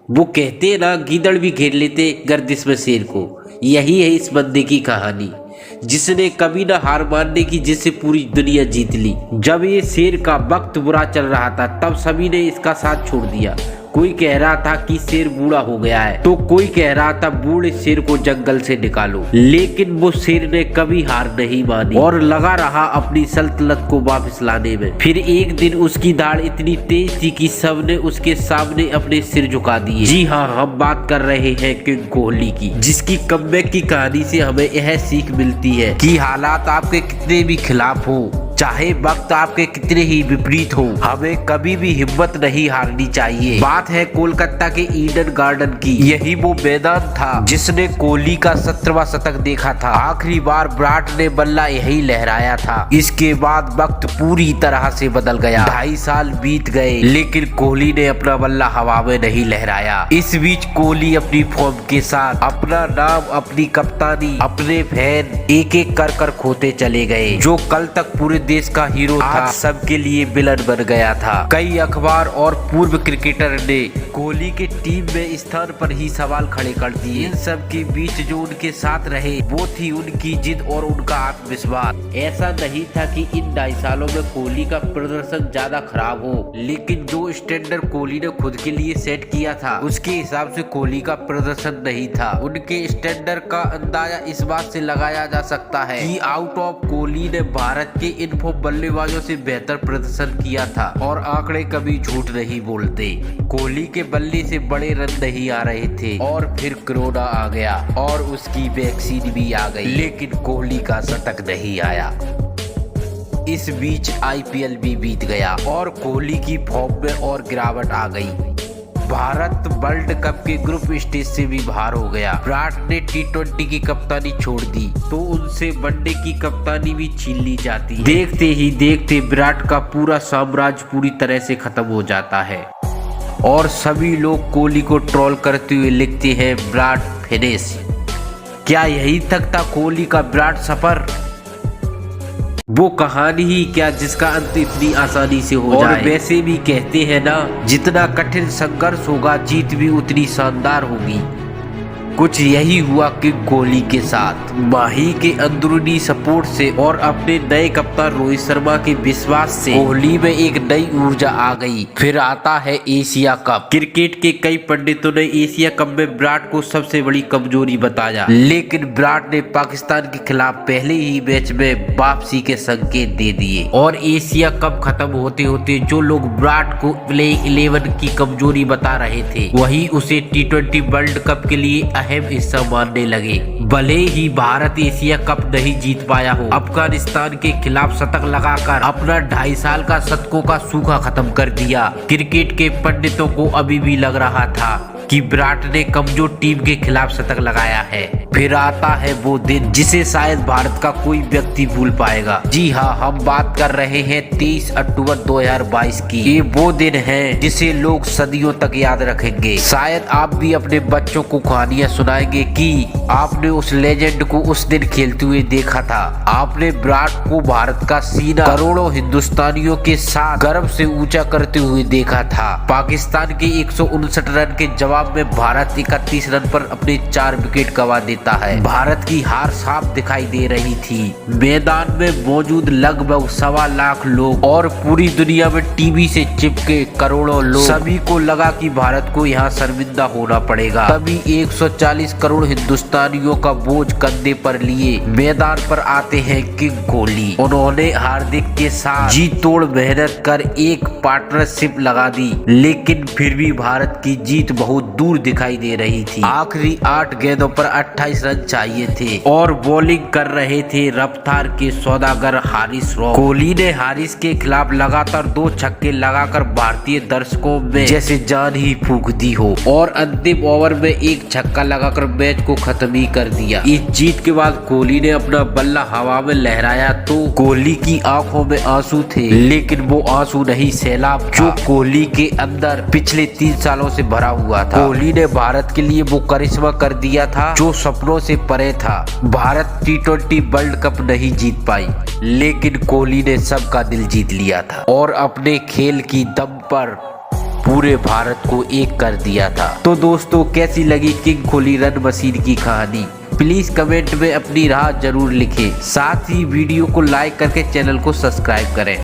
वो कहते हैं ना, गीदड़ भी घेर लेते गर्दिश में शेर को। यही है इस बंदे की कहानी, जिसने कभी ना हार मानने की, जिससे पूरी दुनिया जीत ली। जब ये शेर का वक्त बुरा चल रहा था तब सभी ने इसका साथ छोड़ दिया। कोई कह रहा था कि शेर बूढ़ा हो गया है, तो कोई कह रहा था बूढ़े शेर को जंगल से निकालो। लेकिन वो शेर ने कभी हार नहीं मानी और लगा रहा अपनी सल्तनत को वापस लाने में। फिर एक दिन उसकी दाढ़ इतनी तेज थी कि सबने उसके सामने अपने सिर झुका दिए। जी हाँ, हम बात कर रहे हैं किंग कोहली की, जिसकी कमबैक की कहानी से हमें यह सीख मिलती है कि हालात आपके कितने भी खिलाफ हो, चाहे वक्त आपके कितने ही विपरीत हो, हमें कभी भी हिम्मत नहीं हारनी चाहिए। बात है कोलकाता के ईडन गार्डन की। यही वो मैदान था जिसने कोहली का 17वां शतक देखा था। आखिरी बार विराट ने बल्ला यही लहराया था। इसके बाद वक्त पूरी तरह से बदल गया। 2.5 साल बीत गए लेकिन कोहली ने अपना बल्ला हवा में नहीं लहराया। इस बीच कोहली अपनी फॉर्म के साथ अपना नाम, अपनी कप्तानी, अपने फैन एक एक कर खोते चले गए। जो कल तक पूरे देश का हीरो था, सबके लिए विलन बन गया था। कई अखबार और पूर्व क्रिकेटर ने कोहली के टीम में स्थान पर ही सवाल खड़े कर दिए। इन सब के बीच जो उनके साथ रहे वो थी उनकी जिद और उनका आत्मविश्वास। ऐसा नहीं था कि इन 2.5 सालों में कोहली का प्रदर्शन ज्यादा खराब हो, लेकिन जो स्टैंडर्ड कोहली ने खुद के लिए सेट किया था उसके हिसाब से कोहली का प्रदर्शन नहीं था। उनके स्टैंडर्ड का अंदाजा इस बात से लगाया जा सकता है कि आउट ऑफ कोहली ने भारत के इन बल्लेबाजों से बेहतर प्रदर्शन किया था और आंकड़े कभी झूठ नहीं बोलते। कोहली के बल्ले से बड़े रन नहीं आ रहे थे और फिर कोरोना आ गया और उसकी वैक्सीन भी आ गई, लेकिन कोहली का शतक नहीं आया। इस बीच आईपीएल भी बीत गया और कोहली की फॉर्म में और गिरावट आ गई। भारत वर्ल्ड कप के ग्रुप स्टेज से भी बाहर हो गया। विराट ने T20 की कप्तानी छोड़ दी तो उनसे वनडे की कप्तानी भी छीन ली जाती। देखते ही देखते विराट का पूरा साम्राज्य पूरी तरह से खत्म हो जाता है और सभी लोग कोहली को ट्रोल करते हुए लिखते हैं विराट फिनिश। क्या यही तक था कोहली का विराट सफर? वो कहानी ही क्या जिसका अंत इतनी आसानी से हो जाए। और वैसे भी कहते हैं ना, जितना कठिन संघर्ष होगा जीत भी उतनी शानदार होगी। कुछ यही हुआ किंग कोहली के साथ। माही के अंदरूनी सपोर्ट से और अपने नए कप्तान रोहित शर्मा के विश्वास से कोहली में एक नई ऊर्जा आ गई। फिर आता है एशिया कप। क्रिकेट के कई पंडितों ने एशिया कप में विराट को सबसे बड़ी कमजोरी बताया, लेकिन विराट ने पाकिस्तान के खिलाफ पहले ही मैच में वापसी के संकेत दे दिए। और एशिया कप खत्म होते होते जो लोग विराट को प्ले 11 की कमजोरी बता रहे थे, वही उसे T20 वर्ल्ड कप के लिए अहम हिस्सा मानने लगे। भले ही भारत एशिया कप नहीं जीत पाया हो, अफगानिस्तान के खिलाफ शतक लगाकर अपना 2.5 साल का शतकों का सूखा खत्म कर दिया। क्रिकेट के पंडितों को अभी भी लग रहा था कि विराट ने कमजोर टीम के खिलाफ शतक लगाया है। फिर आता है वो दिन जिसे शायद भारत का कोई व्यक्ति भूल पाएगा। जी हाँ, हम बात कर रहे हैं 23 अक्टूबर 2022 की। ये वो दिन है जिसे लोग सदियों तक याद रखेंगे। शायद आप भी अपने बच्चों को कहानियां सुनाएंगे कि आपने उस लेजेंड को उस दिन खेलते हुए देखा था। आपने विराट को भारत का सीना करोड़ों हिंदुस्तानियों के साथ गर्व से ऊंचा करते हुए देखा था। पाकिस्तान के 159 रन के जवाब में भारत 31 रन पर अपने 4 विकेट गंवा देता है। भारत की हार साफ दिखाई दे रही थी। मैदान में मौजूद लगभग 1.25 लाख लोग और पूरी दुनिया में टीवी से चिपके करोड़ों लोग, सभी को लगा कि भारत को यहाँ शर्मिंदा होना पड़ेगा। तभी 140 करोड़ हिंदुस्तानियों का बोझ कंधे पर लिए मैदान पर आते हैं किंग कोहली। उन्होंने हार्दिक के साथ जी तोड़ मेहनत कर एक पार्टनरशिप लगा दी, लेकिन फिर भी भारत की जीत बहुत दूर दिखाई दे रही थी। आखिरी 8 गेंदों पर 28 रन चाहिए थे और बॉलिंग कर रहे थे रफ्तार के सौदागर हारिस रॉफ। कोहली ने हारिस के खिलाफ लगातार 2 छक्के लगाकर भारतीय दर्शकों में जैसे जान ही फूंक दी हो और अंतिम ओवर में एक छक्का लगाकर मैच को खत्म ही कर दिया। इस जीत के बाद कोहली ने अपना बल्ला हवा में लहराया तो कोहली की आंखों में आंसू थे, लेकिन वो आंसू नहीं सैलाब जो कोहली के अंदर पिछले 3 सालों से भरा हुआ था। कोहली ने भारत के लिए वो करिश्मा कर दिया था जो सपनों से परे था। भारत T20 वर्ल्ड कप नहीं जीत पाई, लेकिन कोहली ने सबका दिल जीत लिया था और अपने खेल की दम पर पूरे भारत को एक कर दिया था। तो दोस्तों, कैसी लगी किंग कोहली रन मशीन की कहानी? प्लीज कमेंट में अपनी राय जरूर लिखें। साथ ही वीडियो को लाइक करके चैनल को सब्सक्राइब करें।